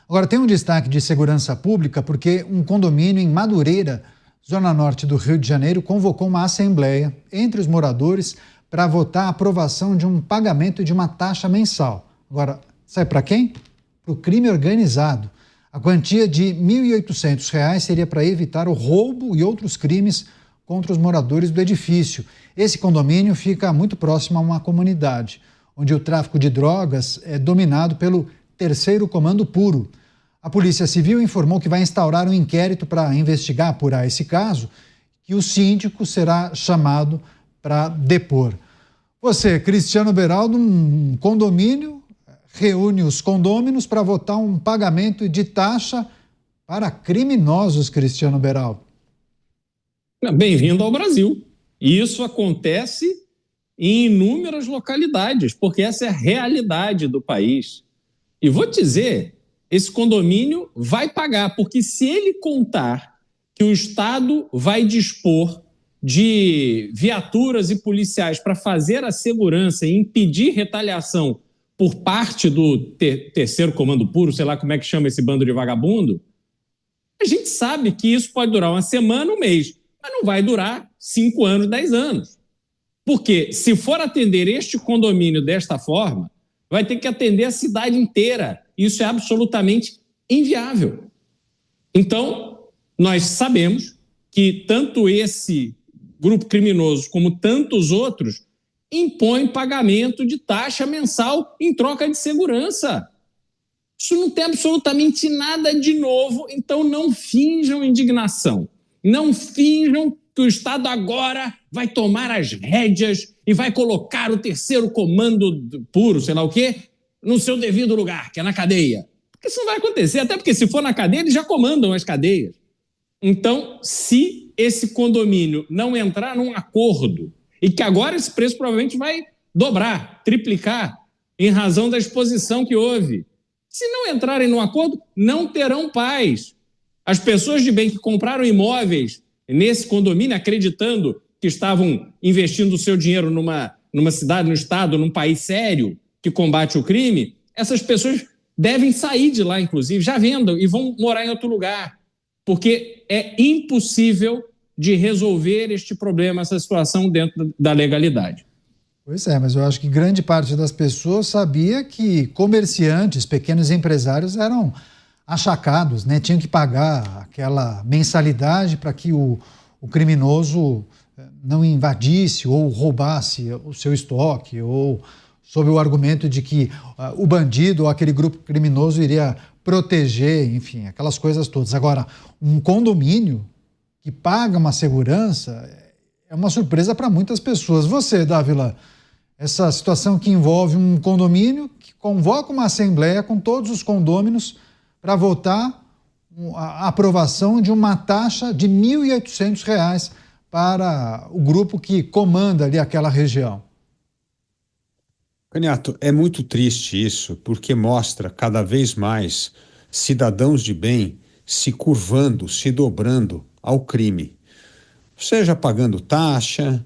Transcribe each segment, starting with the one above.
Agora, tem um destaque de segurança pública porque um condomínio em Madureira, zona norte do Rio de Janeiro, convocou uma assembleia entre os moradores para votar a aprovação de um pagamento de uma taxa mensal. Agora, sabe para quem? Para o crime organizado. A quantia de R$ 1.800 seria para evitar o roubo e outros crimes contra os moradores do edifício. Esse condomínio fica muito próximo a uma comunidade, onde o tráfico de drogas é dominado pelo Terceiro Comando Puro. A Polícia Civil informou que vai instaurar um inquérito para investigar, apurar esse caso, e o síndico será chamado para depor. Você, Cristiano Beraldo, um condomínio, reúne os condôminos para votar um pagamento de taxa para criminosos, Cristiano Beraldo. Bem-vindo ao Brasil. E isso acontece em inúmeras localidades, porque essa é a realidade do país. E vou te dizer, esse condomínio vai pagar, porque se ele contar que o Estado vai dispor de viaturas e policiais para fazer a segurança e impedir retaliação por parte do Terceiro Comando Puro, sei lá como é que chama esse bando de vagabundo, a gente sabe que isso pode durar uma semana, um mês, mas não vai durar 5 anos, 10 anos. Porque se for atender este condomínio desta forma, vai ter que atender a cidade inteira. Isso é absolutamente inviável. Então, nós sabemos que tanto esse grupo criminoso como tantos outros impõem pagamento de taxa mensal em troca de segurança. Isso não tem absolutamente nada de novo, então não finjam indignação. Não finjam que o Estado agora vai tomar as rédeas e vai colocar o Terceiro Comando Puro, sei lá o quê, no seu devido lugar, que é na cadeia. Porque isso não vai acontecer, até porque se for na cadeia, eles já comandam as cadeias. Então, se esse condomínio não entrar num acordo, e que agora esse preço provavelmente vai dobrar, triplicar, em razão da exposição que houve. Se não entrarem num acordo, não terão paz. As pessoas de bem que compraram imóveis nesse condomínio, acreditando que estavam investindo o seu dinheiro numa cidade, no estado, num país sério que combate o crime, essas pessoas devem sair de lá, inclusive, já vendam e vão morar em outro lugar, porque é impossível de resolver este problema, essa situação dentro da legalidade. Pois é, mas eu acho que grande parte das pessoas sabia que comerciantes, pequenos empresários eram achacados, né? Tinham que pagar aquela mensalidade para que o criminoso não invadisse ou roubasse o seu estoque, ou sob o argumento de que o bandido ou aquele grupo criminoso iria proteger, enfim, aquelas coisas todas. Agora, um condomínio que paga uma segurança é uma surpresa para muitas pessoas. Você, Dávila, essa situação que envolve um condomínio que convoca uma assembleia com todos os condôminos para votar a aprovação de uma taxa de R$ 1.800 para o grupo que comanda ali aquela região. Caniato, é muito triste isso, porque mostra cada vez mais cidadãos de bem se curvando, se dobrando ao crime. Seja pagando taxa,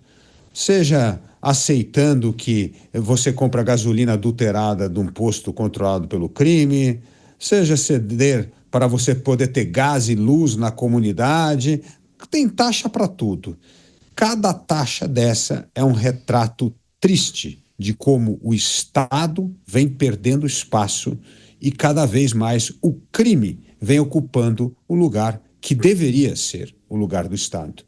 seja aceitando que você compra gasolina adulterada de um posto controlado pelo crime, seja ceder para você poder ter gás e luz na comunidade. Tem taxa para tudo. Cada taxa dessa é um retrato triste de como o Estado vem perdendo espaço e cada vez mais o crime vem ocupando o lugar que deveria ser o lugar do Estado.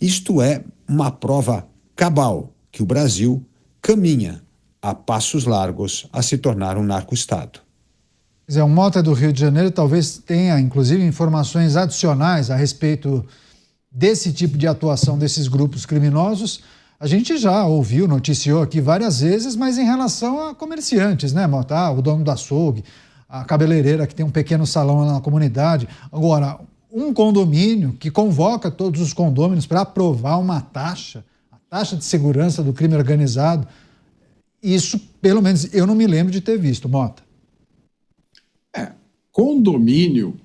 Isto é uma prova cabal que o Brasil caminha a passos largos a se tornar um narco-estado. O Mota do Rio de Janeiro talvez tenha, inclusive, informações adicionais a respeito desse tipo de atuação desses grupos criminosos. A gente já ouviu, noticiou aqui várias vezes, mas em relação a comerciantes, né, Mota? O dono do açougue, a cabeleireira que tem um pequeno salão lá na comunidade. Agora, um condomínio que convoca todos os condôminos para aprovar uma taxa, a taxa de segurança do crime organizado, isso, pelo menos, eu não me lembro de ter visto, Mota. Condomínio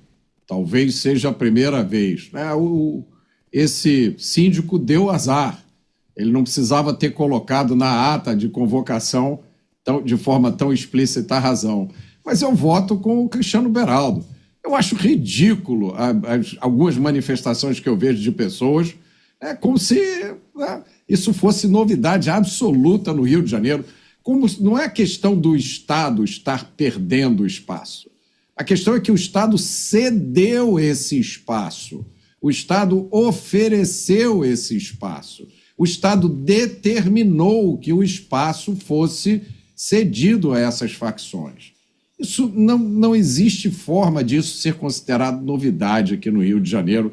talvez seja a primeira vez. Esse síndico deu azar. Ele não precisava ter colocado na ata de convocação de forma tão explícita a razão. mas eu voto com o Cristiano Beraldo. Eu acho ridículo algumas manifestações que eu vejo de pessoas, como se isso fosse novidade absoluta no Rio de Janeiro. Não é questão do Estado estar perdendo espaço. A questão é que o Estado cedeu esse espaço. O Estado ofereceu esse espaço. O Estado determinou que o espaço fosse cedido a essas facções. Isso não existe forma disso ser considerado novidade aqui no Rio de Janeiro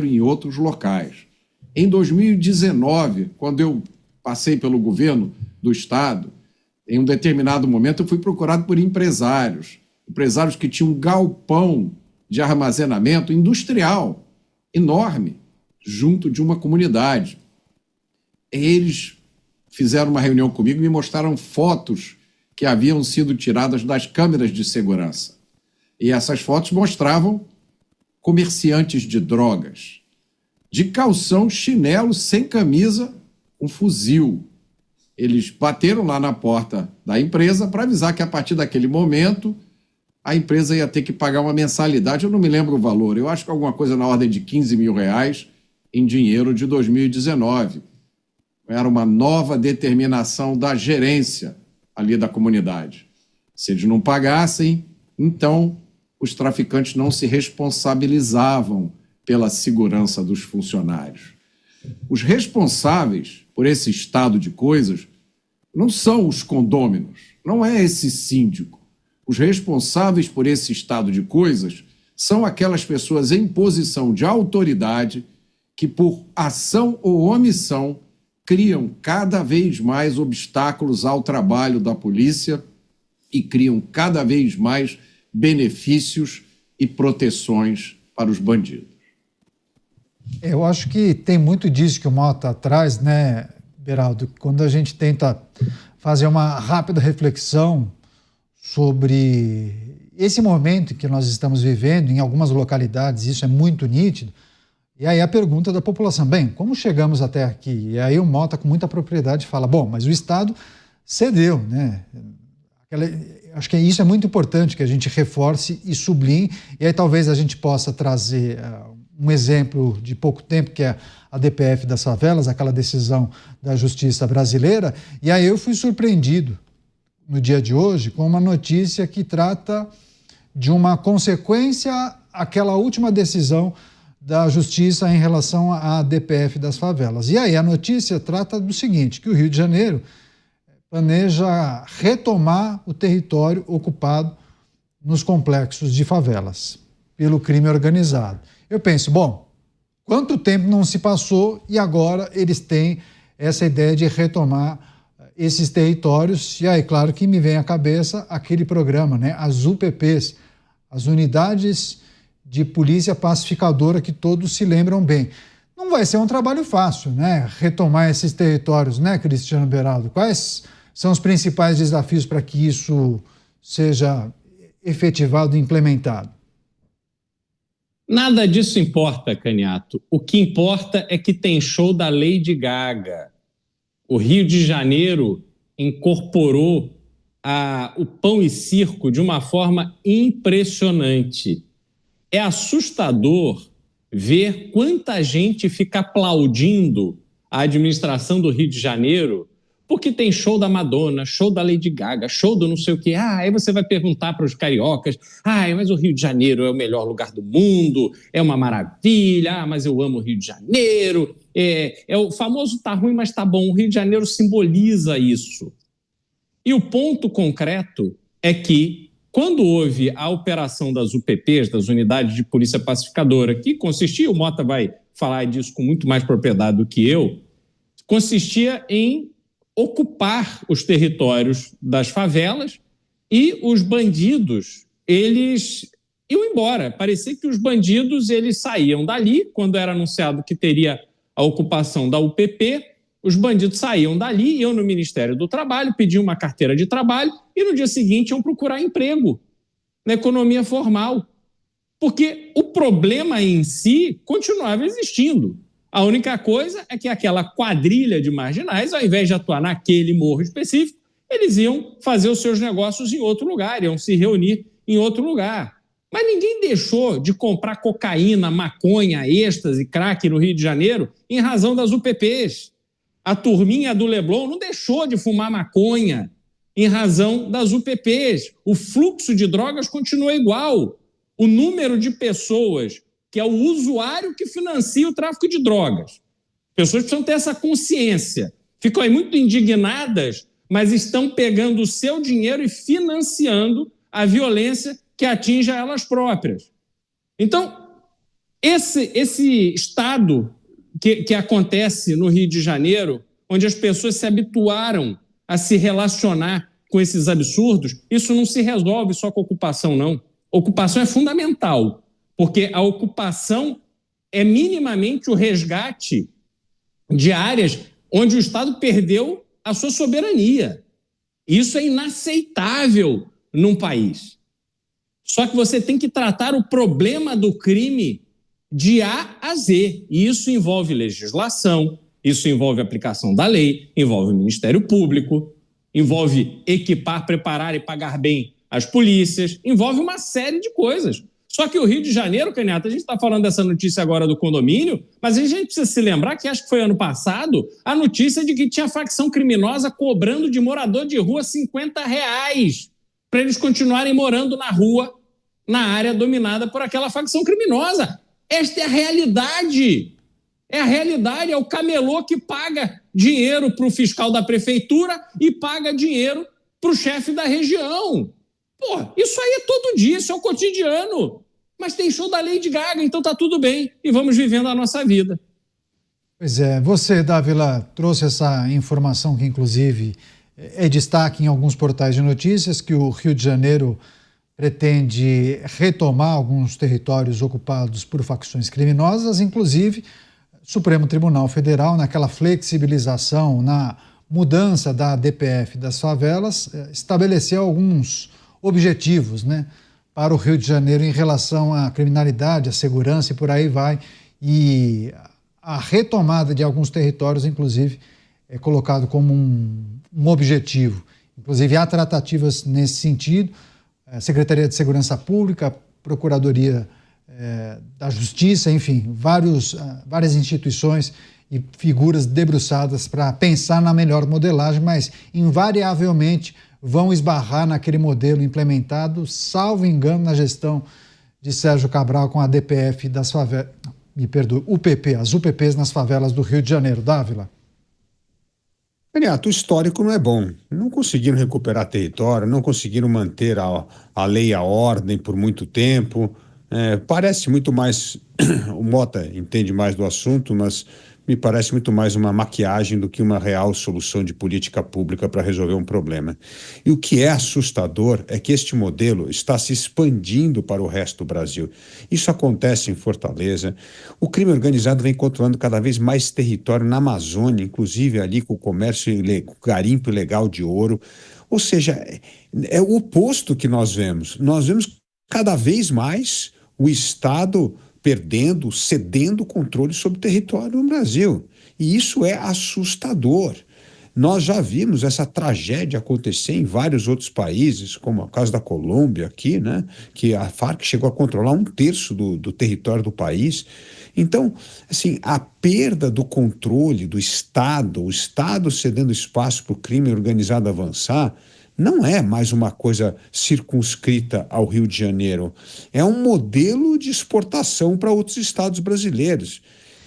e em outros locais. Em 2019, quando eu passei pelo governo do Estado, em um determinado momento eu fui procurado por empresários que tinham um galpão de armazenamento industrial enorme junto de uma comunidade. Eles fizeram uma reunião comigo e me mostraram fotos que haviam sido tiradas das câmeras de segurança. E essas fotos mostravam comerciantes de drogas, de calção, chinelo, sem camisa, um fuzil. Eles bateram lá na porta da empresa para avisar que a partir daquele momento a empresa ia ter que pagar uma mensalidade, eu não me lembro o valor, eu acho que alguma coisa na ordem de R$15 mil em dinheiro de 2019. Era uma nova determinação da gerência ali da comunidade. Se eles não pagassem, então os traficantes não se responsabilizavam pela segurança dos funcionários. Os responsáveis por esse estado de coisas não são os condôminos, não é esse síndico. Os responsáveis por esse estado de coisas são aquelas pessoas em posição de autoridade que, por ação ou omissão, criam cada vez mais obstáculos ao trabalho da polícia e criam cada vez mais benefícios e proteções para os bandidos. Eu acho que tem muito disso que o Mota traz, né, Beraldo? Quando a gente tenta fazer uma rápida reflexão sobre esse momento que nós estamos vivendo, em algumas localidades isso é muito nítido, e aí a pergunta da população, bem, como chegamos até aqui? E aí o Mota com muita propriedade fala, bom, mas o Estado cedeu, né? Acho que isso é muito importante que a gente reforce e sublinhe, e aí talvez a gente possa trazer um exemplo de pouco tempo, que é a DPF das favelas, aquela decisão da justiça brasileira, e aí eu fui surpreendido no dia de hoje com uma notícia que trata de uma consequência àquela última decisão da justiça em relação à DPF das favelas. E aí a notícia trata do seguinte, que o Rio de Janeiro planeja retomar o território ocupado nos complexos de favelas pelo crime organizado. Eu penso, bom, quanto tempo não se passou e agora eles têm essa ideia de retomar esses territórios? E aí, claro que me vem à cabeça aquele programa, né? As UPPs, as Unidades de Polícia Pacificadora, que todos se lembram bem. Não vai ser um trabalho fácil, né? Retomar esses territórios, né, Cristiano Beraldo? Quais são os principais desafios para que isso seja efetivado e implementado? Nada disso importa, Caniato. O que importa é que tem show da Lady Gaga. O Rio de Janeiro incorporou o pão e circo de uma forma impressionante. É assustador ver quanta gente fica aplaudindo a administração do Rio de Janeiro porque tem show da Madonna, show da Lady Gaga, show do não sei o quê. Aí você vai perguntar para os cariocas, mas o Rio de Janeiro é o melhor lugar do mundo, é uma maravilha, mas eu amo o Rio de Janeiro. É o famoso tá ruim, mas tá bom. O Rio de Janeiro simboliza isso. E o ponto concreto é que, quando houve a operação das UPPs, das Unidades de Polícia Pacificadora, que consistia, o Mota vai falar disso com muito mais propriedade do que eu, consistia em ocupar os territórios das favelas e os bandidos, eles iam embora. Parecia que os bandidos eles saíam dali, quando era anunciado que teria a ocupação da UPP, os bandidos saíam dali, iam no Ministério do Trabalho, pediam uma carteira de trabalho e no dia seguinte iam procurar emprego na economia formal. Porque o problema em si continuava existindo. A única coisa é que aquela quadrilha de marginais, ao invés de atuar naquele morro específico, eles iam fazer os seus negócios em outro lugar, iam se reunir em outro lugar. Mas ninguém deixou de comprar cocaína, maconha, êxtase, crack no Rio de Janeiro em razão das UPPs. A turminha do Leblon não deixou de fumar maconha em razão das UPPs. O fluxo de drogas continua igual. O número de pessoas que é o usuário que financia o tráfico de drogas. Pessoas precisam ter essa consciência. Ficam aí muito indignadas, mas estão pegando o seu dinheiro e financiando a violência que atinge a elas próprias. Então, esse estado que acontece no Rio de Janeiro, onde as pessoas se habituaram a se relacionar com esses absurdos, isso não se resolve só com ocupação, não. Ocupação é fundamental, porque a ocupação é minimamente o resgate de áreas onde o Estado perdeu a sua soberania. Isso é inaceitável num país. Só que você tem que tratar o problema do crime de A a Z. E isso envolve legislação, isso envolve aplicação da lei, envolve o Ministério Público, envolve equipar, preparar e pagar bem as polícias, envolve uma série de coisas. Só que o Rio de Janeiro, Canhata, a gente está falando dessa notícia agora do condomínio, mas a gente precisa se lembrar que acho que foi ano passado a notícia de que tinha facção criminosa cobrando de morador de rua R$50 para eles continuarem morando na rua, na área dominada por aquela facção criminosa. Esta é a realidade. É a realidade, é o camelô que paga dinheiro para o fiscal da prefeitura e paga dinheiro para o chefe da região. Pô, isso aí é todo dia, isso é o cotidiano. Mas tem show da Lady Gaga, então tá tudo bem e vamos vivendo a nossa vida. Pois é, você, Dávila, trouxe essa informação que inclusive é destaque em alguns portais de notícias, que o Rio de Janeiro pretende retomar alguns territórios ocupados por facções criminosas, inclusive o Supremo Tribunal Federal, naquela flexibilização, na mudança da DPF das favelas, estabeleceu alguns objetivos, né, para o Rio de Janeiro em relação à criminalidade, à segurança e por aí vai. E a retomada de alguns territórios, inclusive, é colocado como um objetivo. Inclusive, há tratativas nesse sentido. A Secretaria de Segurança Pública, Procuradoria da Justiça, enfim, várias instituições e figuras debruçadas para pensar na melhor modelagem, mas invariavelmente vão esbarrar naquele modelo implementado, salvo engano, na gestão de Sérgio Cabral com a DPF das favelas, UPP, as UPPs nas favelas do Rio de Janeiro. Dávila. Renato, o histórico não é bom. Não conseguiram recuperar território, não conseguiram manter a lei e a ordem por muito tempo. Parece muito mais, o Mota entende mais do assunto, mas me parece muito mais uma maquiagem do que uma real solução de política pública para resolver um problema. E o que é assustador é que este modelo está se expandindo para o resto do Brasil. Isso acontece em Fortaleza. O crime organizado vem controlando cada vez mais território na Amazônia, inclusive ali com o comércio, com o garimpo ilegal de ouro. Ou seja, é o oposto que nós vemos. Nós vemos cada vez mais o Estado perdendo, cedendo o controle sobre o território no Brasil. E isso é assustador. Nós já vimos essa tragédia acontecer em vários outros países, como o caso da Colômbia aqui, né? Que a Farc chegou a controlar 1/3 do território do país. Então, assim, a perda do controle do Estado, o Estado cedendo espaço para o crime organizado avançar, não é mais uma coisa circunscrita ao Rio de Janeiro. É um modelo de exportação para outros estados brasileiros.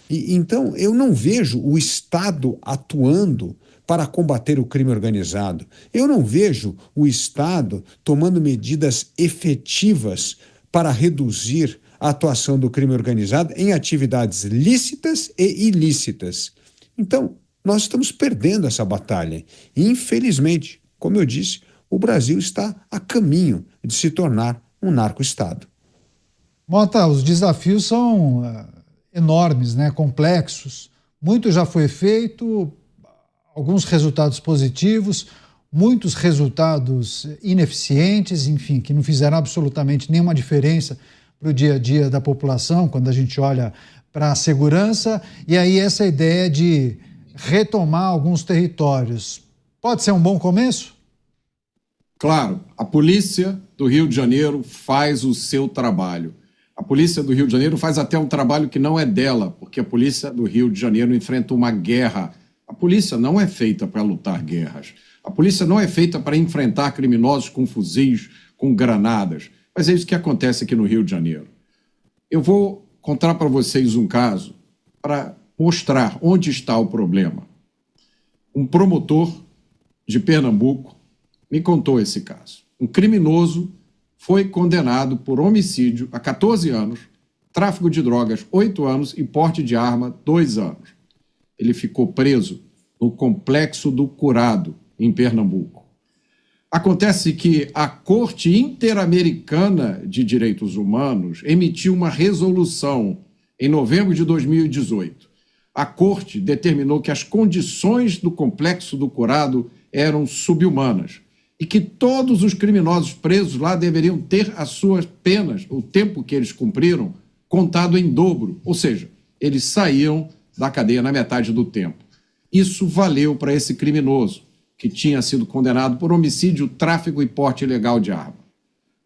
Então, eu não vejo o Estado atuando para combater o crime organizado. Eu não vejo o Estado tomando medidas efetivas para reduzir a atuação do crime organizado em atividades lícitas e ilícitas. Então, nós estamos perdendo essa batalha. Infelizmente, como eu disse, o Brasil está a caminho de se tornar um narco-estado. Mota, os desafios são enormes, né? Complexos. Muito já foi feito, alguns resultados positivos, muitos resultados ineficientes, enfim, que não fizeram absolutamente nenhuma diferença para o dia a dia da população, quando a gente olha para a segurança. E aí essa ideia de retomar alguns territórios. Pode ser um bom começo? Claro, a polícia do Rio de Janeiro faz o seu trabalho. A polícia do Rio de Janeiro faz até um trabalho que não é dela, porque a polícia do Rio de Janeiro enfrenta uma guerra. A polícia não é feita para lutar guerras. A polícia não é feita para enfrentar criminosos com fuzis, com granadas. Mas é isso que acontece aqui no Rio de Janeiro. Eu vou contar para vocês um caso para mostrar onde está o problema. Um promotor de Pernambuco me contou esse caso. Um criminoso foi condenado por homicídio a 14 anos, tráfico de drogas 8 anos e porte de arma 2 anos. Ele ficou preso no Complexo do Curado, em Pernambuco. Acontece que a Corte Interamericana de Direitos Humanos emitiu uma resolução em novembro de 2018. A Corte determinou que as condições do Complexo do Curado eram subhumanas e que todos os criminosos presos lá deveriam ter as suas penas, o tempo que eles cumpriram, contado em dobro. Ou seja, eles saíam da cadeia na metade do tempo. Isso valeu para esse criminoso, que tinha sido condenado por homicídio, tráfico e porte ilegal de arma.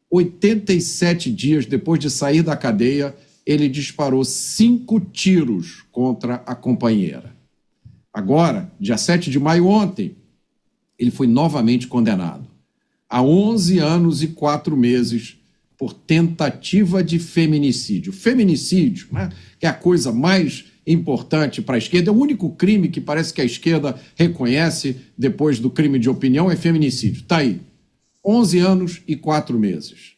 87 dias depois de sair da cadeia, ele disparou 5 tiros contra a companheira. Agora, dia 7 de maio, ontem, ele foi novamente condenado a 11 anos e 4 meses por tentativa de feminicídio. Feminicídio, né, que é a coisa mais importante para a esquerda, é o único crime que parece que a esquerda reconhece depois do crime de opinião, é feminicídio. Está aí, 11 anos e 4 meses.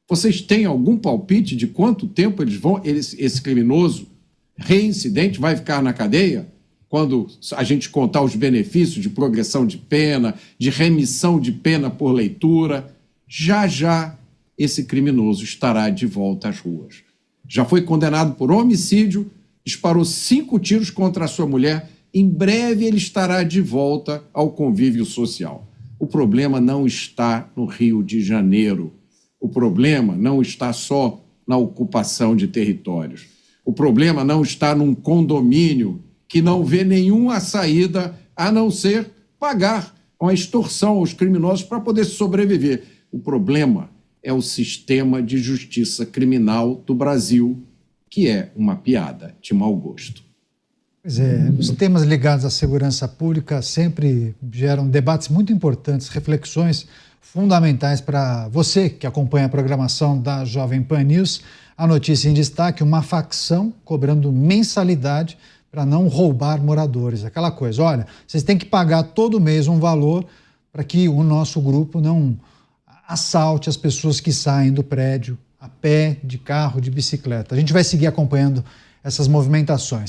Vocês têm algum palpite de quanto tempo esse criminoso reincidente vai ficar na cadeia? Quando a gente contar os benefícios de progressão de pena, de remissão de pena por leitura, já esse criminoso estará de volta às ruas. Já foi condenado por homicídio, disparou 5 tiros contra a sua mulher, em breve ele estará de volta ao convívio social. O problema não está no Rio de Janeiro. O problema não está só na ocupação de territórios. O problema não está num condomínio que não vê nenhuma saída a não ser pagar uma extorsão aos criminosos para poder sobreviver. O problema é o sistema de justiça criminal do Brasil, que é uma piada de mau gosto. Pois é, os temas ligados à segurança pública sempre geram debates muito importantes, reflexões fundamentais para você que acompanha a programação da Jovem Pan News. A notícia em destaque: uma facção cobrando mensalidade para não roubar moradores. Aquela coisa, olha, vocês têm que pagar todo mês um valor para que o nosso grupo não assalte as pessoas que saem do prédio a pé, de carro, de bicicleta. A gente vai seguir acompanhando essas movimentações.